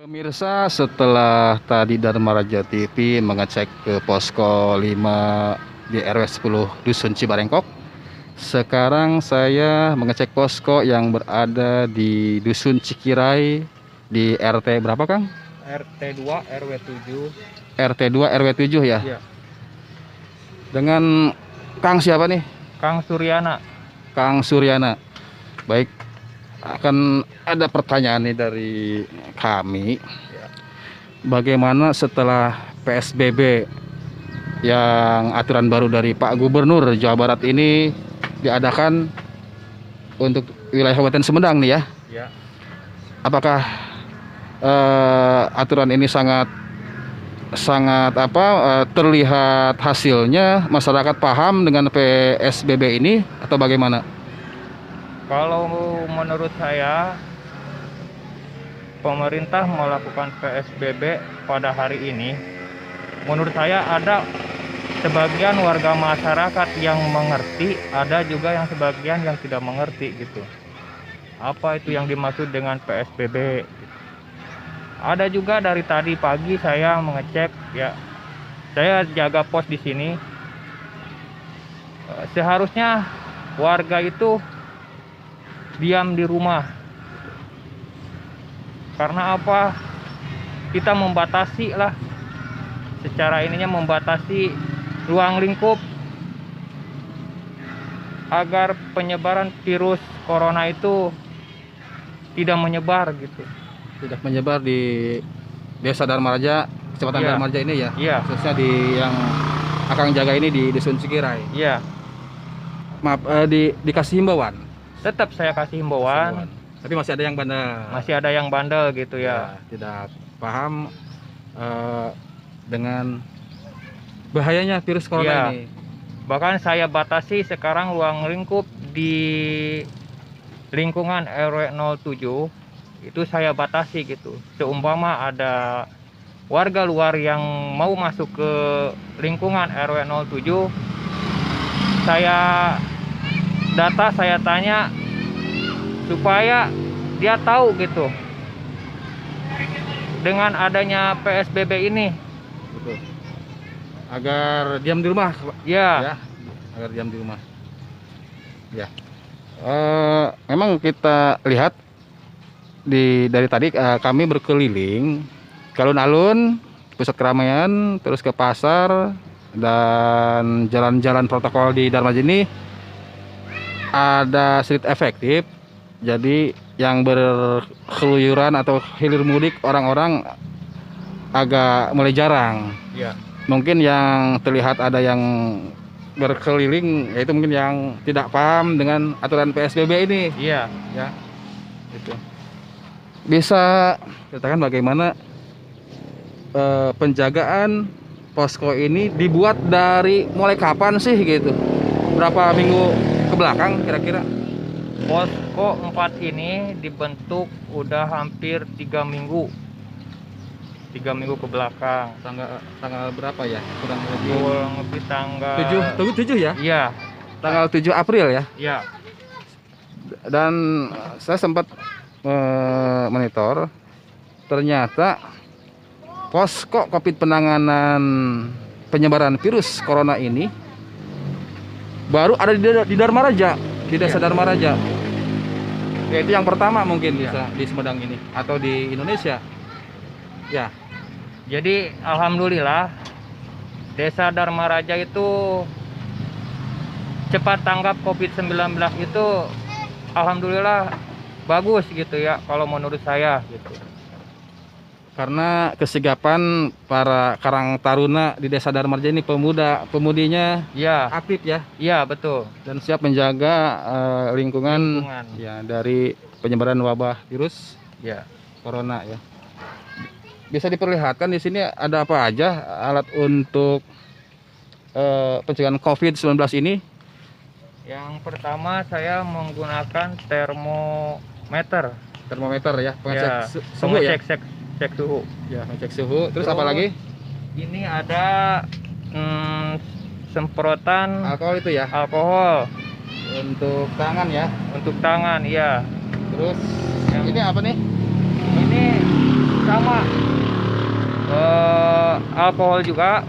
Pemirsa, setelah tadi Dharma Raja TV mengecek ke posko 5 di RW 10 Dusun Cibarengkok, sekarang saya mengecek posko yang berada di Dusun Cikirai di RT berapa, Kang? RT 2 RW 7. RT 2 RW 7 ya. Iya. Dengan Kang siapa nih? Kang Suryana. Kang Suryana. Baik, akan ada pertanyaan nih dari kami. Bagaimana setelah PSBB yang aturan baru dari Pak Gubernur Jawa Barat ini diadakan untuk wilayah Kabupaten Sumedang nih ya? Ya. Apakah aturan ini sangat terlihat hasilnya, masyarakat paham dengan PSBB ini atau bagaimana? Kalau menurut saya, pemerintah melakukan PSBB pada hari ini, menurut saya ada sebagian warga masyarakat yang mengerti, ada juga yang sebagian yang tidak mengerti gitu. Apa itu yang dimaksud dengan PSBB? Ada juga dari tadi pagi saya mengecek ya. Saya jaga pos di sini. Seharusnya warga itu diam di rumah. Karena apa? Kita membatasi lah. Secara ininya membatasi ruang lingkup agar penyebaran virus corona itu tidak menyebar gitu. Tidak menyebar di Desa Dharma Raja, Kecamatan Iya. Dharma Raja ini ya? Iya. Khususnya di yang Akang jaga ini di Dusun Cikirai. Iya. Maaf, dikasih himbauan. Tetap saya kasih himbauan. Tapi masih ada yang bandel. Masih ada yang bandel gitu ya. Tidak paham dengan bahayanya virus corona Iya. ini. Bahkan saya batasi sekarang ruang lingkup di lingkungan RW 07 itu saya batasi gitu. Seumpama ada warga luar yang mau masuk ke lingkungan RW 07, saya data, saya tanya supaya dia tahu gitu dengan adanya PSBB ini. Betul. Agar diam di rumah, Ya. ya. Agar diam di rumah. Ya. Memang kita lihat dari tadi kami berkeliling ke alun-alun, pusat keramaian, terus ke pasar dan jalan-jalan protokol di Dharma Raja ini ada sedikit efektif. Jadi yang berkeluyuran atau hilir mudik orang-orang agak mulai jarang. Ya. Mungkin yang terlihat ada yang berkeliling, yaitu mungkin yang tidak paham dengan aturan PSBB ini. Iya. Ya, itu. Bisa ceritakan bagaimana penjagaan posko ini dibuat dari mulai kapan sih gitu? Berapa minggu ke belakang kira-kira? Posko 4 ini dibentuk udah hampir 3 minggu. 3 minggu ke belakang. Tanggal berapa ya? Kurang Lebih tanggal 7 ya? Iya. Tanggal 7 April ya? Iya. Dan saya sempat monitor, ternyata posko COVID penanganan penyebaran virus corona ini baru ada di Dharma Raja, di Desa Dharma Raja. Yaitu yang pertama mungkin bisa di Sumedang ini atau di Indonesia. Ya. Jadi alhamdulillah Desa Dharma Raja itu cepat tanggap COVID-19 itu alhamdulillah bagus gitu ya kalau menurut saya gitu. Karena kesigapan para Karang Taruna di Desa Dharma Raja ini, pemudinya Iya. aktif ya, Iya, betul. dan siap menjaga lingkungan ya dari penyebaran wabah virus Ya. corona ya. Bisa diperlihatkan di sini ada apa aja alat untuk pencegahan COVID-19 ini? Yang pertama saya menggunakan termometer. Termometer ya, pengecek Ya, suhu ya. cek suhu. Ya, ngecek suhu. Terus apa lagi? Ini ada semprotan Alkohol itu ya. alkohol Untuk tangan ya. untuk tangan, ya. Terus ini apa nih? Ini sama alkohol juga.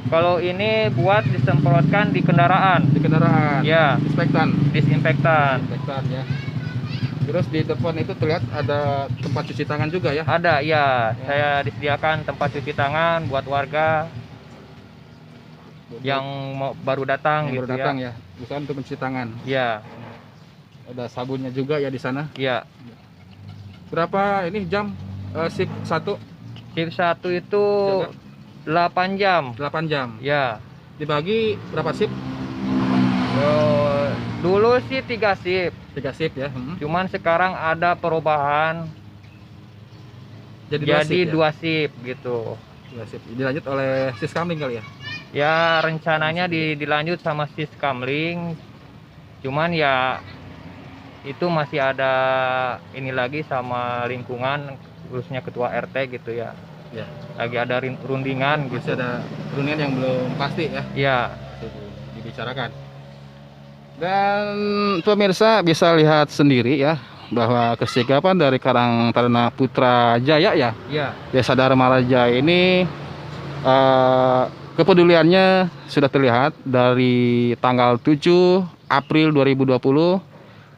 Kalau ini buat disemprotkan di kendaraan. Di kendaraan. Ya, Disinfektan. disinfektan. Disinfektan ya. Terus di depan itu terlihat ada tempat cuci tangan juga ya. Ada, ya. Ya. Saya disediakan tempat cuci tangan buat warga yang baru datang yang gitu baru datang ya. Bukan untuk mencuci tangan. Ya. Ada sabunnya juga ya di sana. Ya. Berapa ini jam shift 1? Shift 1 itu Jaga. 8 jam. 8 jam. Ya. Dibagi berapa shift? Dulu sih 3 shift. 3 shift ya. Cuman sekarang ada perubahan jadi 2 shift gitu. 2 shift. Dilanjut oleh Siskamling kali ya. Ya rencananya dilanjut sama Siskamling. Cuman ya itu masih ada ini lagi sama lingkungan, khususnya ketua RT gitu ya. Ya. Lagi ada rundingan Masih gitu. ada rundingan yang belum pasti ya. Ya. Dibicarakan. Dan pemirsa bisa lihat sendiri ya bahwa kesikapan dari Karang Taruna Putrajaya ya, Ya. Desa Dharma Raja ini kepeduliannya sudah terlihat dari tanggal 7 April 2020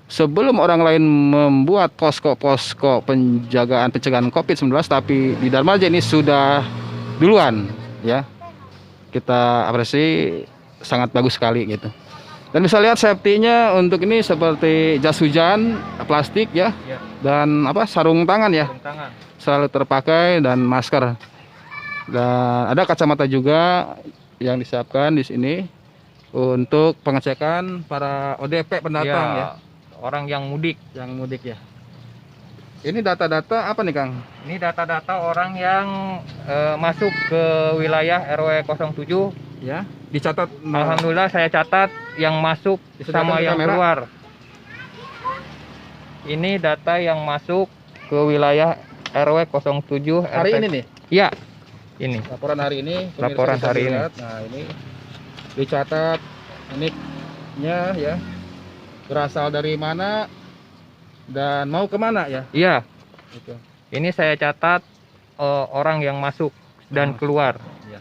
sebelum orang lain membuat posko-posko pencegahan COVID-19, tapi di Dharma Raja ini sudah duluan ya. Kita apresiasi, sangat bagus sekali gitu. Dan bisa lihat safety-nya untuk ini seperti jas hujan plastik ya, Ya. dan sarung tangan ya, Sarung tangan. selalu terpakai, dan masker. Dan ada kacamata juga yang disiapkan di sini untuk pengecekan para ODP pendatang ya, Orang yang mudik. yang mudik ya. Ini data-data apa nih Kang? Ini data-data orang yang masuk ke wilayah RW 07. Ya, dicatat. Alhamdulillah saya catat yang masuk Disediakan sama di yang kamera. keluar. Ini data yang masuk ke wilayah RW 07 Hari RT. ini nih. Ya, ini. Laporan hari ini. Pemirsa Laporan bisa hari ini. dilihat. Nah, ini dicatat uniknya ya. Berasal dari mana dan mau kemana ya? Iya, Gitu. ini saya catat orang yang masuk dan keluar. Ya.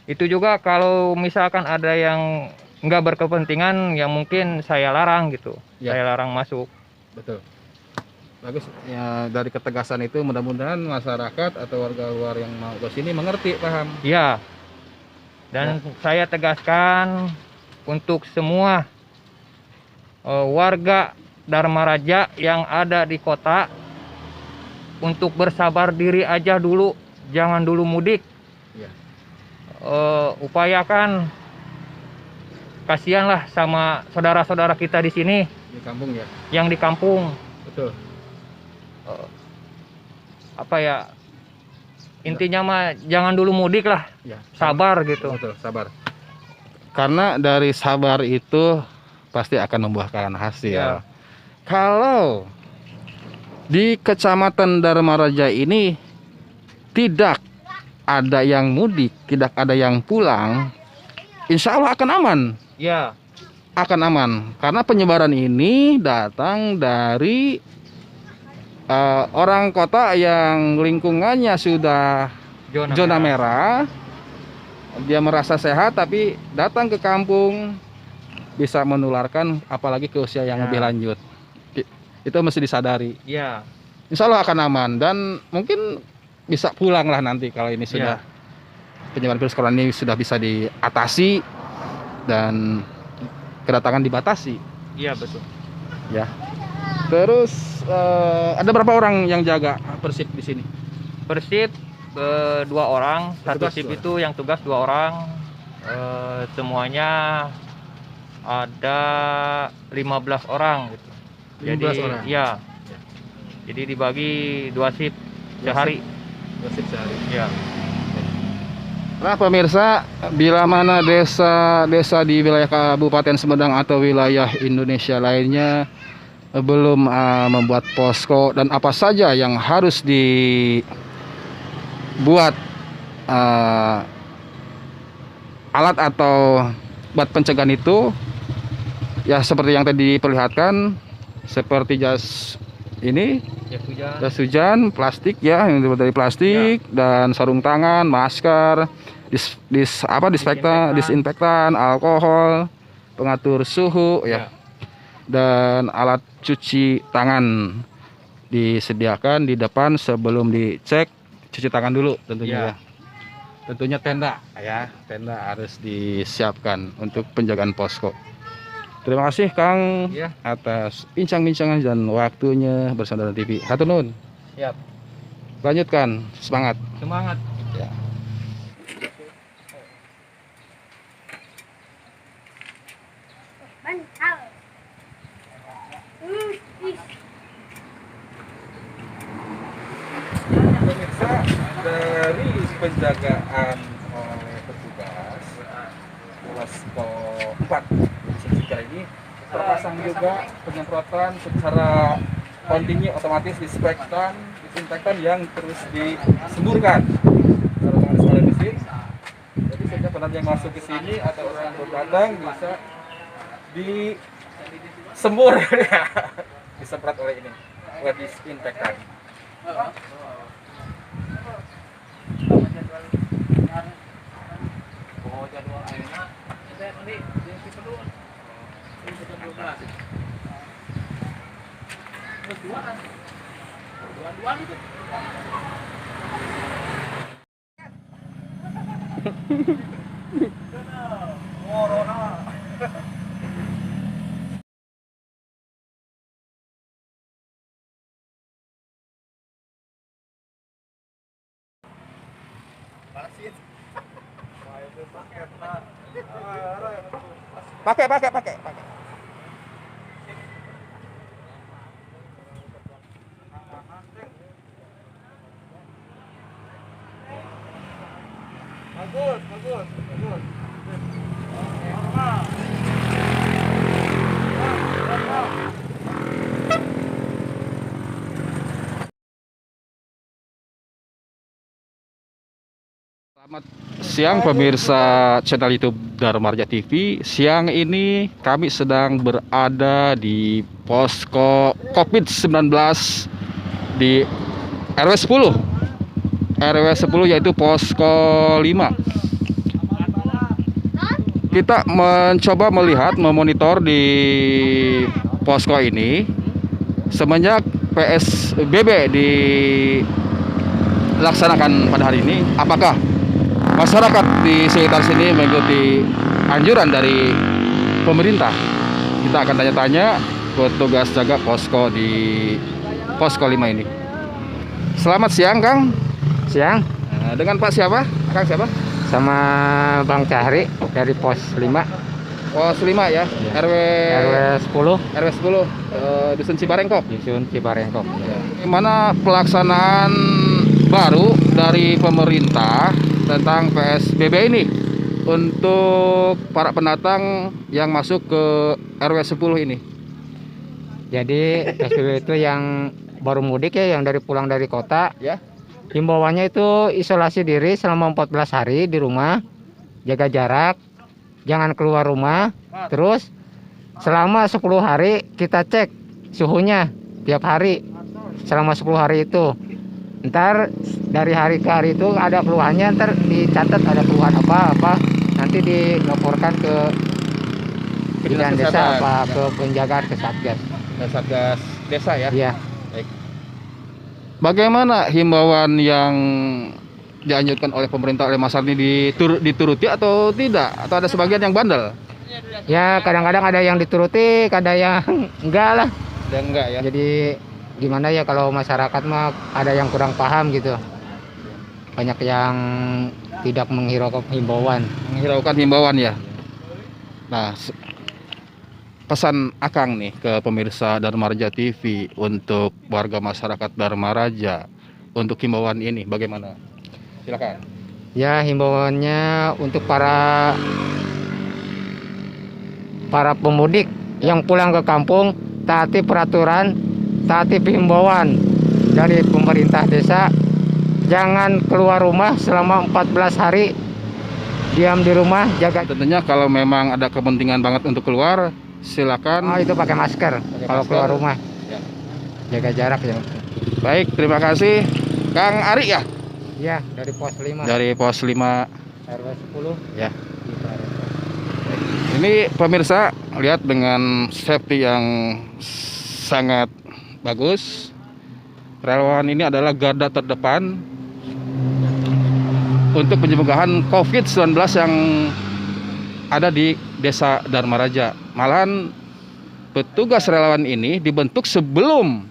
Itu juga kalau misalkan ada yang nggak berkepentingan, yang mungkin saya larang gitu. Ya. Saya larang masuk. Betul. Bagus ya, dari ketegasan itu mudah-mudahan masyarakat atau warga luar yang mau ke sini mengerti, paham. Iya. Dan saya tegaskan untuk semua warga Dharma Raja yang ada di kota untuk bersabar diri aja dulu, jangan dulu mudik. Ya. Upayakan, kasihanlah sama saudara-saudara kita di sini Di kampung ya. yang di kampung. Betul. Apa ya, intinya mah jangan dulu mudik lah, Ya. sabar gitu. Betul, sabar. Karena dari sabar itu pasti akan membuahkan hasil. Ya. Kalau di Kecamatan Dharma Raja ini tidak ada yang mudik, tidak ada yang pulang, insya Allah akan aman. Ya, Akan aman. Karena penyebaran ini datang dari orang kota yang lingkungannya sudah zona merah. Dia merasa sehat tapi datang ke kampung bisa menularkan, apalagi ke usia yang Ya. lebih lanjut. Itu mesti disadari. Ya, Insya Allah akan aman dan mungkin bisa pulang lah nanti kalau ini sudah penyebaran virus corona ini sudah bisa diatasi dan kedatangan dibatasi. iya betul. Ya. Terus ada berapa orang yang jaga persib di sini? Persib 2 orang, satu Tugas sip 2. itu yang tugas 2 orang. Semuanya ada 15 orang gitu. 15 orang. Ya. Jadi dibagi 2 sip sehari. Persib sehari. Ya. Nah pemirsa, bila mana desa-desa di wilayah Kabupaten Sumedang atau wilayah Indonesia lainnya belum membuat posko dan apa saja yang harus dibuat alat atau buat pencegahan itu, ya seperti yang tadi diperlihatkan, seperti jas ini jas hujan, jas hujan, plastik ya, yang terbuat dari plastik, dan sarung tangan, masker, disinfektan, alkohol, pengatur suhu ya, dan alat cuci tangan disediakan di depan sebelum dicek, cuci tangan dulu tentunya ya. Tentunya tenda ya, tenda harus disiapkan untuk penjagaan posko. Terima kasih Kang atas bincang-bincangan dan waktunya bersama Dadan TV. Hatur nuhun. Siap. Lanjutkan, semangat. Semangat. Ya. Mantap. Pemirsa, dari penjagaan oleh petugas posko 4 Cikar ini terpasang juga penyemprotan secara kontinu, otomatis disinfektan yang terus disemburkan secara otomatis oleh mesin. Jadi setiap pendatang yang masuk ke sini atau orang yang berdatang bisa disembur disemprot oleh ini, oleh disinfektan. Pakai. Bagus. Selamat siang pemirsa channel YouTube Dharma Raja TV. Siang ini kami sedang berada di posko COVID-19 di RW 10 yaitu posko 5. Kita mencoba memonitor di posko ini semenjak PSBB dilaksanakan pada hari ini. Apakah masyarakat di sekitar sini mengikuti anjuran dari pemerintah? Kita akan tanya-tanya petugas jaga posko di posko 5 ini. Selamat siang Kang. Siang, Dengan Pak siapa? Kang siapa? sama Bang Cahri dari Pos 5 Pos 5 ya, RW 10 Dusun Cibarengkok. Dusun Cibarengkok. Gimana pelaksanaan baru dari pemerintah tentang PSBB ini untuk para pendatang yang masuk ke RW 10 ini? Jadi PSBB itu yang baru mudik ya, yang pulang dari kota. Ya. Himbauannya itu isolasi diri selama 14 hari di rumah, jaga jarak, jangan keluar rumah. Terus selama 10 hari kita cek suhunya tiap hari selama 10 hari itu. Ntar dari hari ke hari itu ada keluhannya, ntar dicatat ada keluhan apa nanti dilaporkan ke Bidan Desa ke penjagaan ke Satgas. Satgas Desa ya. Iya. Baik. Bagaimana himbauan yang dianjurkan oleh pemerintah oleh masyarakat ini dituruti atau tidak? Atau ada sebagian yang bandel? Ya kadang-kadang ada yang dituruti, kadang yang enggak lah. Dan enggak ya. Jadi gimana ya kalau masyarakat mah ada yang kurang paham gitu. Banyak yang tidak menghiraukan himbauan. Menghiraukan himbauan ya. Nah, pesan Akang nih ke pemirsa Dharma Raja TV untuk warga masyarakat Dharma Raja untuk himbauan ini bagaimana? Silakan. Ya himbauannya untuk para pemudik yang pulang ke kampung, taati peraturan, taati himbauan dari pemerintah desa. Jangan keluar rumah selama 14 hari. Diam di rumah, jaga. Tentunya kalau memang ada kepentingan banget untuk keluar, silakan. Oh, itu pakai masker kalau keluar rumah. Ya. jaga jarak ya. Baik, terima kasih Kang Ari ya Iya, dari pos 5 dari pos 5 RW 10 ya. di Barengkok. Ini pemirsa lihat dengan safety yang sangat bagus. Relawan ini adalah garda terdepan untuk pencegahan COVID-19 yang ada di Desa Dharma Raja. Malahan petugas relawan ini dibentuk sebelum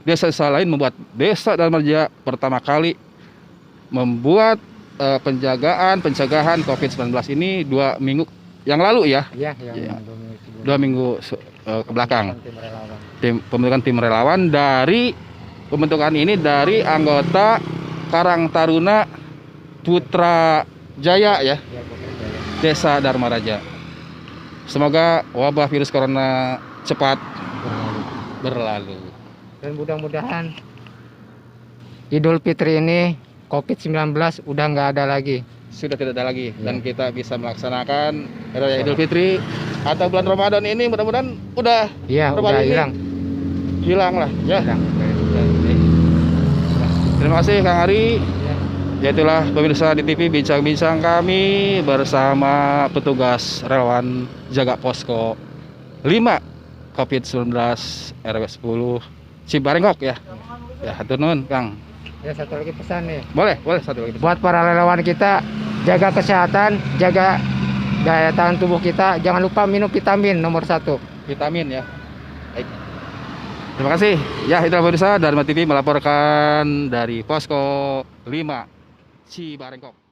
desa-desa lain membuat. Desa Dharma Raja pertama kali membuat pencegahan COVID-19 ini 2 minggu yang lalu ya. Iya, yang Iya. 2 minggu sebelum 2 minggu ke belakang. tim relawan. Pembentukan tim relawan dari pembentukan ini dari anggota Karang Taruna Putra Jaya ya, Iya, bekerja ya. Desa Dharma Raja. Semoga wabah virus corona cepat berlalu. Dan mudah-mudahan Idul Fitri ini COVID-19 udah nggak ada lagi. Sudah tidak ada lagi dan Ya. kita bisa melaksanakan Hari Raya Idul Fitri atau bulan Ramadan ini mudah-mudahan udah Iya, Berapa udah ini? hilang. lah ya. Hilang. Terima kasih Kang Ari. Ya. Ya itulah pemirsa di TV bincang-bincang kami bersama petugas relawan jaga posko 5 COVID-19 RW 10 Cibarengkok ya. Ya, hatur nuhun Kang. Ya, satu lagi pesan nih. Boleh satu lagi. Buat para relawan kita, jaga kesehatan, jaga daya tahan tubuh kita. Jangan lupa minum vitamin nomor 1. Vitamin ya. Baik. Terima kasih. Ya, itulah pemirsa Dharma TV melaporkan dari posko 5 Cibarengkok.